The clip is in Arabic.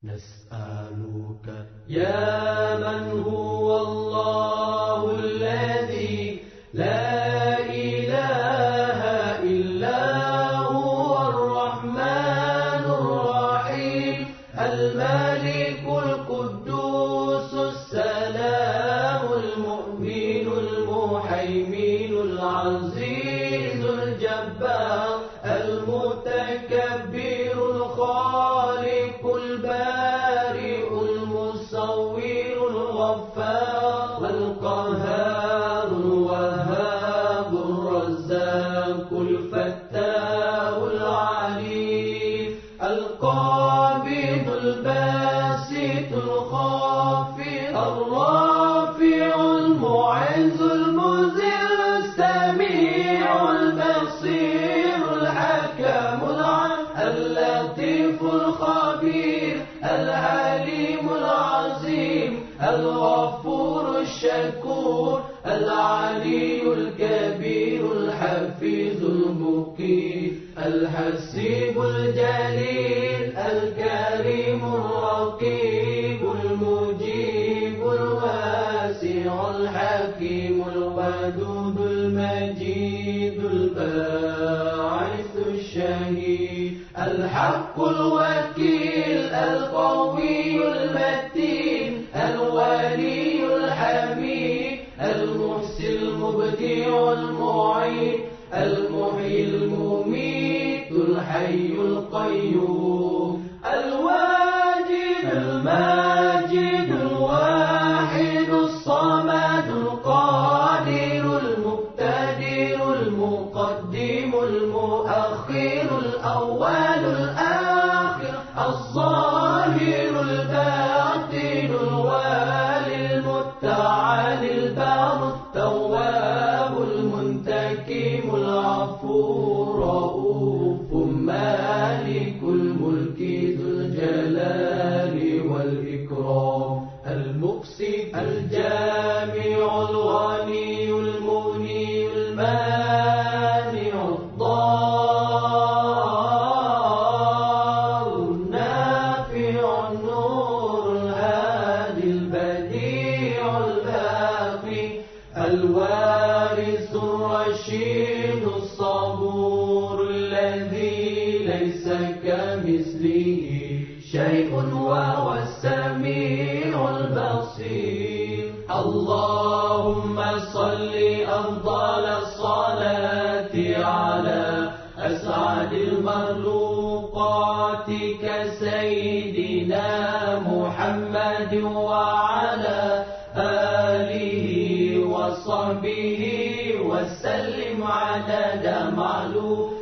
نسألك يا من هو الله الذي لا إله إلا هو الرحمن الرحيم الملك القدوس السلام المؤمن المهيمن العزيز الجبار المتكبر الخالق البارئ المصور الغفار القهار الوهاب الرزاق الفتاح العليم القابض الباسط الخافض الرافع المعز المذل السميع البصير الحكم اللطيف الخبير العليم العظيم الغفور الشكور العلي الكبير الحفيظ المقيم الحسيب الجليل الكريم الرقيب المجيب الواسع الحكيم الودود المجيد الباعث الشهيد الحق الوكيل القوي المتين الولي الحميد المحسن المبدع المعيد المحيي المميت الحي القيوم الواجد الماجد الواحد الصمد القادر المقتدر المقدم المؤخر الأول الآخر الظاهر الباطن الوالي المتعالي البار التواب المنتقم العفو الرؤوف مالك الملك ذو الجلال والإكرام المقسط الجامع الغني المغني المانع الضار النافع النور الهادي البديع الباقي الوارث الرشيد الصبور الذي ليس كمثله شيء وهو السميع البصير اللهم صل أفضل الصلاة على أسعد المخلوقات كسيدنا محمد وعلى آله وصحبه وسلم عدد معلوم